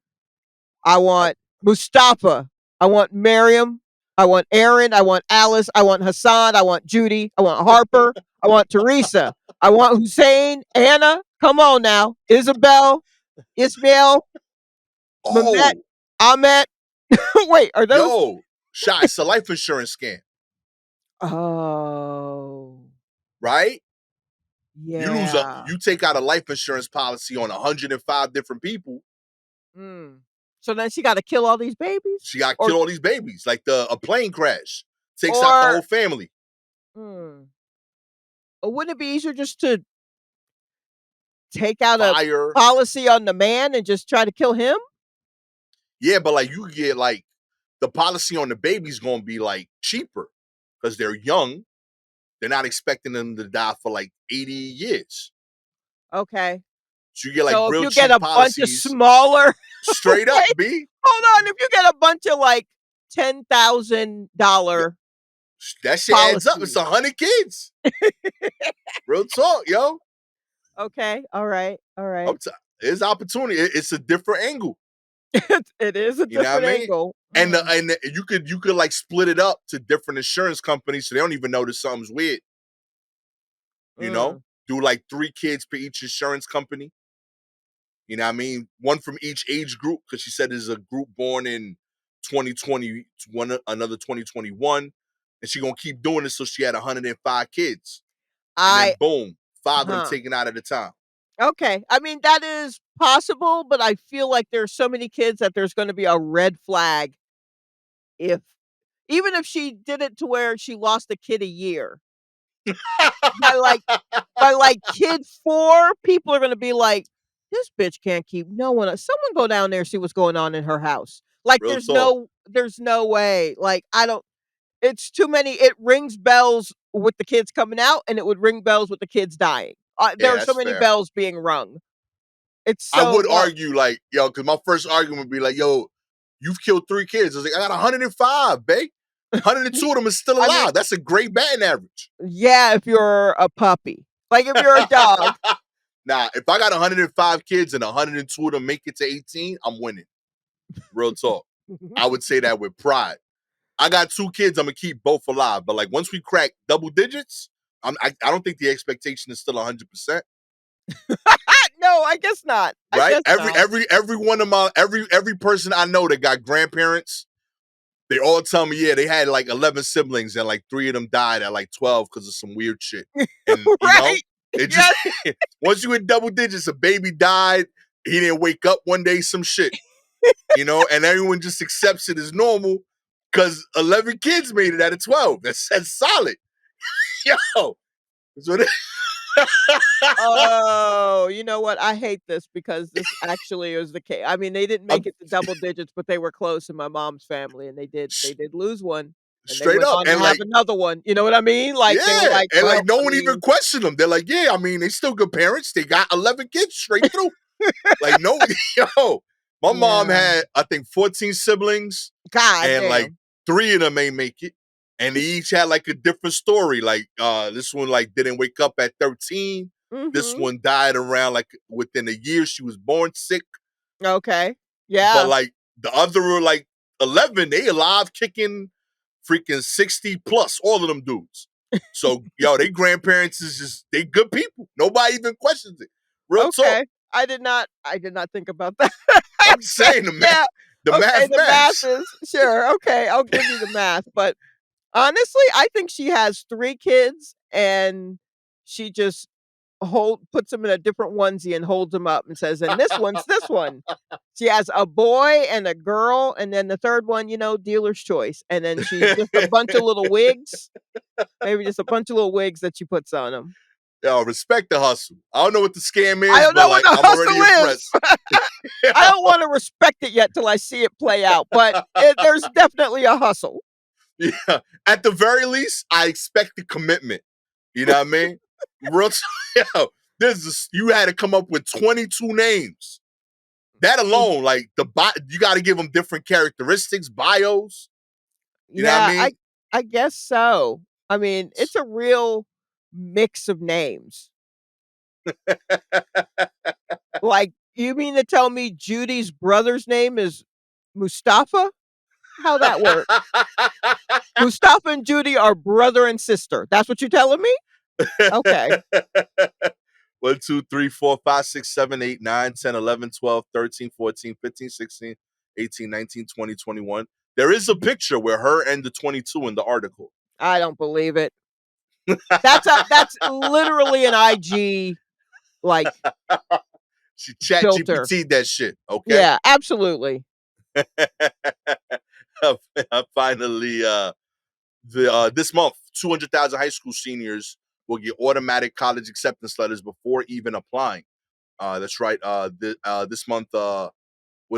I I, want Mustafa. I want Miriam. I want Aaron. I want Alice. I want Hassan. I want Judy. I want Harper. I want Teresa. I want Hussein. Anna. Come on now. Isabel. Ismail. Mehmet. oh, Ahmet. Wait, are those? yo, Sha, it's a life insurance scam, Oh, right? yeah. You take out a life insurance policy on 105 different people. Mm. So then she got to kill all these babies, She got to or kill all these babies, like a plane crash takes out the or whole family. mm, or wouldn't it be easier just to take out a Fire, policy on the man and just try to kill him? yeah, but like you get like the policy on the baby's gonna be like cheaper because they're young. They're not expecting them to die for like 80 years. Okay. So you get like So if real you get cheap a bunch of policies smaller straight up, wait, B. hold on, if you get a bunch of, like, Yo, $10,000 that shit adds up. It's policies. 100 kids. Real talk, yo. Okay, alright, I'm alright. t- There's opportunity. It's a different angle. It is a You know what different I mean? angle. And Mm, you could like split it up to different insurance companies so they don't even notice something's weird. You know, mm. do like 3 kids per each insurance company. You know what I mean? One from each age group because she said there's a group born in 2020, another 2021, and she gonna keep doing this so she had 105 kids, and then I boom, 5 of them huh. taken out at a time. Okay, I mean, that is possible, but I feel like there's so many kids that there's gonna be a red flag if even if she did it to where she lost a kid a year. By like by like kid 4, people are gonna be like, "This bitch can't keep no one someone go down there and see what's going on in her house." Like, Real talk. there's no way. Like, I don't it's too many it rings bells with the kids coming out, and it would ring bells with the kids dying. There Yeah, are so that's many fair. bells being rung. It's I so would well argue like, yo, because my first argument would be like, yo, you've killed 3 kids. I was like, I got 105, babe. 102 of them are still I mean, alive. That's a great batting average. yeah, if you're a puppy. Like, if you're a dog. Now, if I got 105 kids and 102 of them make it to 18, I'm winning. Real talk. I would say that with pride. I got 2 kids. I'm gonna keep both alive. But like once we crack double digits, I don't think the expectation is still 100%. No, I guess not. I Right? guess not. Every one of my every person I know that got grandparents, they all tell me, yeah, they had like 11 siblings and like 3 of them died at like 12 because of some weird shit. And Right. it just Yes. once you hit double digits, a baby died, he didn't wake up one day, some shit, and everyone just accepts it as normal because 11 kids made it out of 12. That's solid. Yo. So Oh, you know what? I hate this because this actually is the case. I mean, they didn't make I'm it to double digits, but they were close in my mom's family, and they did lose one, and they straight went up. on to And have like, another one. You know what I mean? Like, they were yeah. like, And "Well, like no I one even mean." questioned them. They're like, yeah, I mean, they still good parents. They got 11 kids straight through. Like, no, yo, my mom Yeah. had, I think, 14 siblings, God and like damn. 3 of them ain't make it. And they each had like a different story. Like, this one like didn't wake up at 13. This Mhm. one died around like within a year. She was born sick. Okay. But Yeah. like the other were like 11, they alive kicking freaking 60 plus, all of them dudes. So, yo, they grandparents is just, they good people. Nobody even questions it. Real talk. Okay. I did not think about that. I'm just Okay, saying yeah. the Okay, math the math maths. is sure, okay, I'll give you the math, but honestly, I think she has 3 kids, and she just hold puts them in a different onesie and holds them up and says, "And this one's this one." She has a boy and a girl, and then the 3rd one, dealer's choice, and then she just a bunch of little wigs, maybe just a bunch of little wigs that she puts on them. Yo, respect the hustle. I don't know what the scam I is, don't but know what like the I'm already hustle is. impressed. I don't wanna respect it yet till I see it play out, but there's definitely a hustle. Yeah. At the very least, I expect the commitment. You know what I mean? Real yo, you had to come up with 22 names. That Mm, alone, like you got to give them different characteristics, bios. You know what I yeah, mean? I guess so. I mean, it's a real mix of names. Like, you mean to tell me Judy's brother's name is Mustafa? How that work? Mustafa and Judy are brother and sister. That's what you're telling me? Okay. 1, 2, 3, 4, 5, 6, 7, 8, 9, 10, 11, 12, 13, 14, 15, 16, 18, 19, 20, 21. There is a picture where her and the 22 in the article. I don't believe it. That's literally an IG, like, She chat filter. GPT that shit, okay? Yeah, absolutely. Finally, this month, 200,000 high school seniors will get automatic college acceptance letters before even applying. That's right. This month, what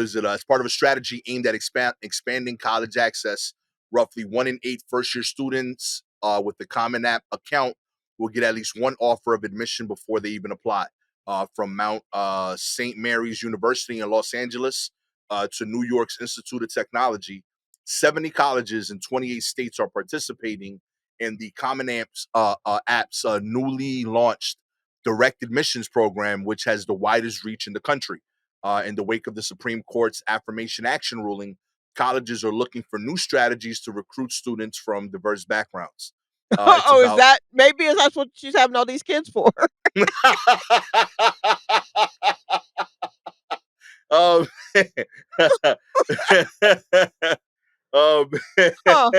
is it? As part of a strategy aimed at expanding college access, roughly 1 in 8 first-year students with the Common App account will get at least one offer of admission before they even apply. From Mount St. Mary's University in Los Angeles to New York's Institute of Technology, 70 colleges in 28 states are participating in the App's newly launched direct admissions program, which has the widest reach in the country. In the wake of the Supreme Court's affirmation action ruling, colleges are looking for new strategies to recruit students from diverse backgrounds. It's Oh, is about that maybe that's what she's having all these kids for? um, um, Huh.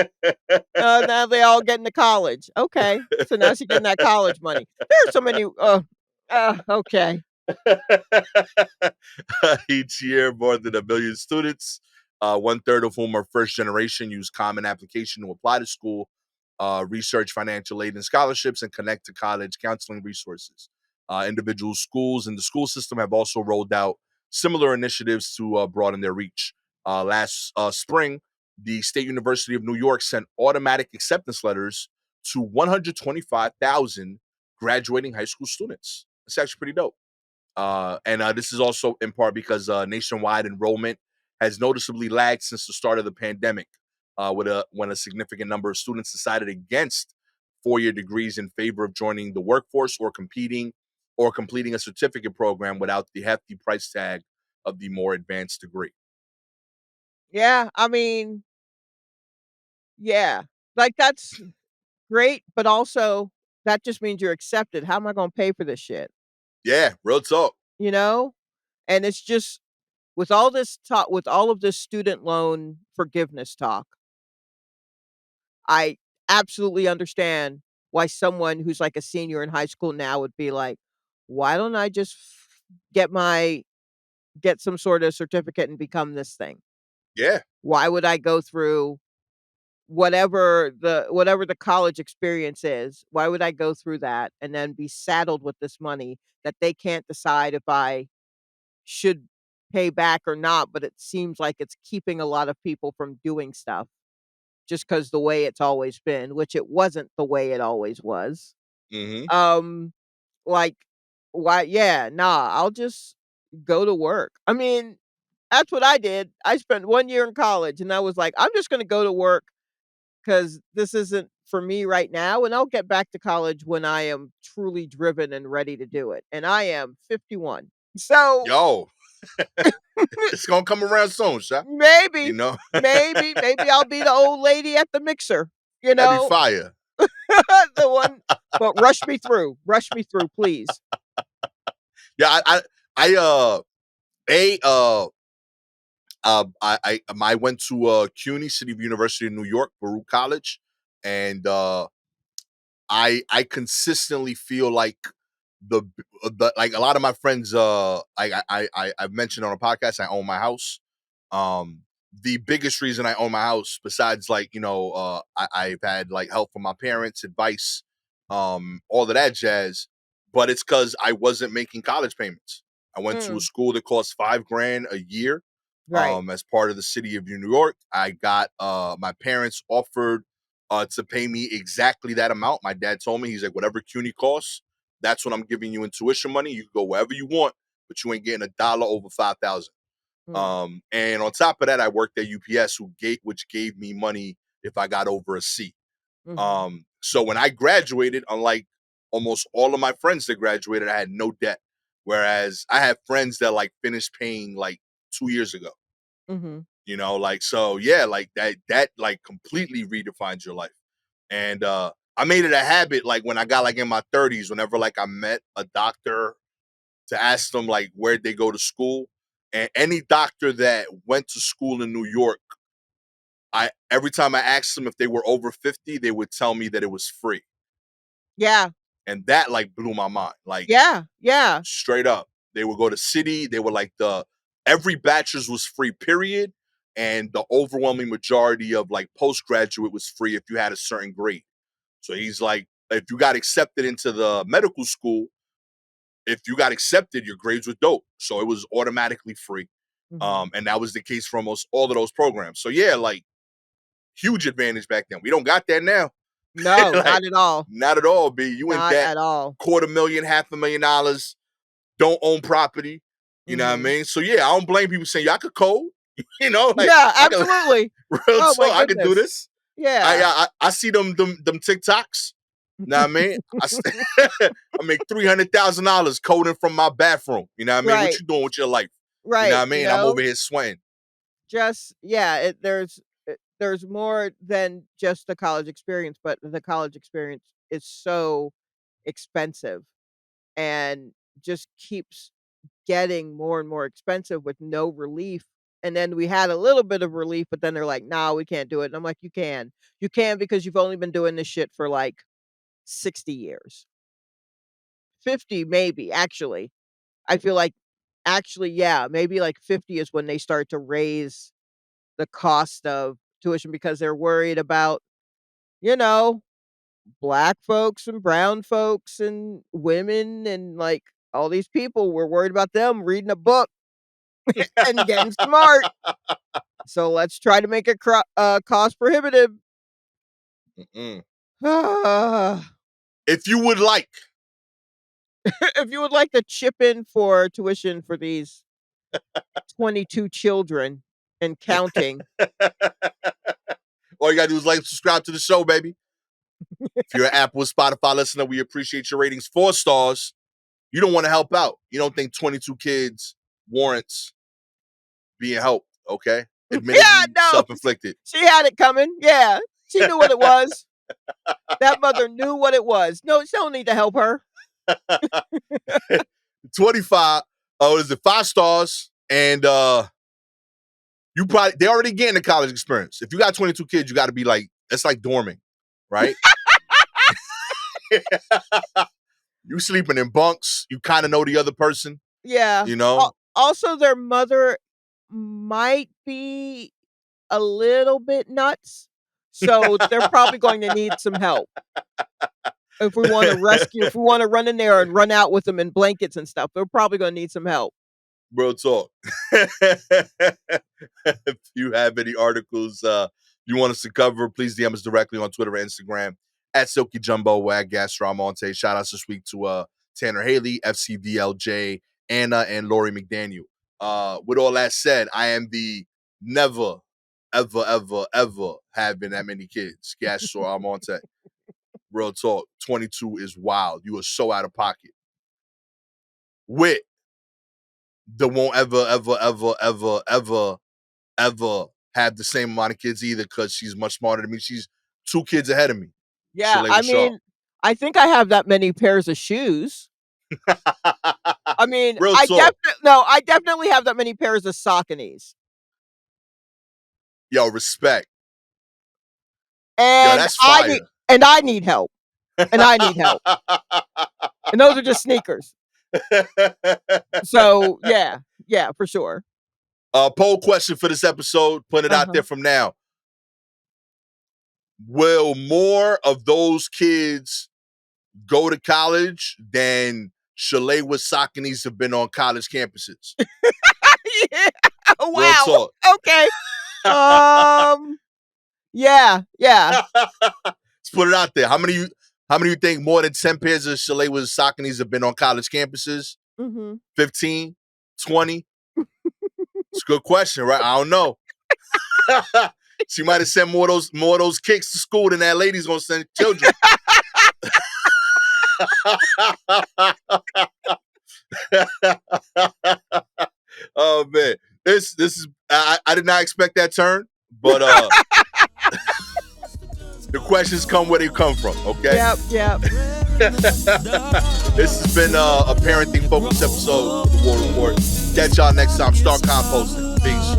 Now they all getting to college. Okay. So now she's getting that college money. There are so many okay. Each year, more than 1 million students, 1/3 of whom are first generation, use Common Application to apply to school. research financial aid and scholarships, and connect to college counseling resources. Individual schools and the school system have also rolled out similar initiatives to broaden their reach. Last spring, the State University of New York sent automatic acceptance letters to 125,000 graduating high school students. It's actually pretty dope. And this is also in part because nationwide enrollment has noticeably lagged since the start of the pandemic, when a significant number of students decided against four-year degrees in favor of joining the workforce or completing a certificate program without the hefty price tag of the more advanced degree. Yeah, I mean, yeah. Like, that's great, but also that just means you're accepted. How am I gonna pay for this shit? Yeah, real talk. You know? And it's just with all this talk with all of this student loan forgiveness talk, I absolutely understand why someone who's like a senior in high school now would be like, "Why don't I just get my get some sort of certificate and become this thing? Yeah. Why would I go through whatever the college experience is? Why would I go through that and then be saddled with this money that they can't decide if I should pay back or not?" But it seems like it's keeping a lot of people from doing stuff just because the way it's always been, which it wasn't the way it always was. Hmm. Um, like, why yeah, nah, I'll just go to work. I mean, that's what I did. I spent 1 year in college, and I was like, "I'm just gonna go to work because this isn't for me right now, and I'll get back to college when I am truly driven and ready to do it." And I am 51. So, Yo, it's gonna come around soon, Sha. You maybe, know, maybe I'll be the old lady at the mixer, you that'd be know? fire. The one but rush me through, please. Yeah, I a I went to CUNY, City of University of New York, Baruch College, and I consistently feel like the like a lot of my friends, I've mentioned on a podcast, I own my house. Um, the biggest reason I own my house, besides like I've had like help from my parents, advice, all of that jazz, but it's because I wasn't making college payments. I went to a Mm, school that cost 5 grand a year. right. As part of the city of New York, I got my parents offered to pay me exactly that amount. My dad told me, he's like, whatever CUNY costs, that's what I'm giving you in tuition money. You can go wherever you want, but you ain't getting a dollar over 5,000. Mm, And on top of that, I worked at UPS, which gave me money if I got over a C. mhm. So when I graduated, unlike almost all of my friends that graduated, I had no debt. Whereas I have friends that like finished paying like 2 years ago. Mhm. Like, so yeah, like that like completely redefines your life. And I made it a habit, like when I got like in my 30s, whenever like I met a doctor, to ask them like where'd they go to school. And any doctor that went to school in New York, I every time I asked them if they were over 50, they would tell me that it was free. Yeah. And that like blew my mind. Like Yeah. Yeah. straight up. They would go to city, they were like the every bachelor's was free, period. And the overwhelming majority of like postgraduate was free if you had a certain grade. So he's like, if you got accepted into the medical school, if you got accepted, your grades were dope. So it was automatically free. Mhm. And that was the case for almost all of those programs. So yeah, like huge advantage back then. We don't got that now. No, Like, not at all. not at all, B. You in Not debt, at all. quarter million, $500,000, don't own property. You know what I Mhm. mean? So yeah, I don't blame people saying, "Yeah, I could code." Like Yeah, I could absolutely. real Oh my talk, I could do goodness. this. I Yeah. I, I see them TikToks. Know what I mean? I make $300,000 coding from my bathroom. You know what I mean? What Right. you doing with your life? You know what Right, I mean? I'm over here sweating. just yeah, there's more than just the college experience, but the college experience is so expensive and just keeps getting more and more expensive with no relief. And then we had a little bit of relief, but then they're like, "Nah, we can't do it." And I'm like, "You can. You can because you've only been doing this shit for like 60 years. 50 maybe, actually." I feel like actually, yeah, maybe like 50 is when they start to raise the cost of tuition because they're worried about, you know black folks and brown folks and women and, like, all these people, we're worried about them reading a book and getting smart. So let's try to make it cost prohibitive. Mm-mm. If If you would like, you would like to chip in for tuition for these 22 children and counting. all you gotta do is like, subscribe to the show, baby. If you're an Apple or Spotify listener, we appreciate your ratings. 4 stars. You don't want to help out. You don't think 22 kids warrants being helped, okay? Admittedly, Yeah, no. self-inflicted. She had it coming. Yeah. She knew what it was. That mother knew what it was. No, she don't need to help her. 25, is it 5 stars? And you probably, they already getting the college experience. If you got 22 kids, you got to be like, it's like dorming, right? You sleeping in bunks. You kind of know the other person, Yeah. you know? Also, their mother might be a little bit nuts. So they're probably going to need some help. If we want to rescue, if we want to run in there and run out with them in blankets and stuff, they're probably going to need some help. Real talk. If you have any articles you want us to cover, please DM us directly on Twitter and Instagram at Silky Jumbo or at Gastor Almonte. Shout outs this week to Tanner Haley, FCDLJ, Anna, and Lori McDaniel. With all that said, I am the never, ever, ever, ever have been that many kids. Gastor Almonte. Real talk. 22 is wild. You are so out of pocket. Wit that won't ever, ever, ever, ever, ever, ever have the same amount of kids either, because she's much smarter than me. She's 2 kids ahead of me. Yeah, Shalewa I Sharpe. mean, I think I have that many pairs of shoes. I mean, Real I talk. definitely have that many pairs of Sauconys. Yo, respect. And that's fire. I need help. And I need help. And those are just sneakers. So yeah, for sure. Poll question for this episode. Put it out there from now. Will more of those kids go to college than Shalewa Sauconys have been on college campuses? Yeah. Wow. Real talk. Okay. Yeah. Let's put it out there. How many you think more than 10 pairs of Shalewa Sauconys have been on college campuses? 15? 20? It's a good question, right? I don't know. She might have sent more of those kicks to school than that lady's gonna send children. Oh man, this is I did not expect that turn, but the questions come where they come from. Okay. Yep. This has been a parenting focused episode of the War Report. Catch y'all next time. Start composting. Peace.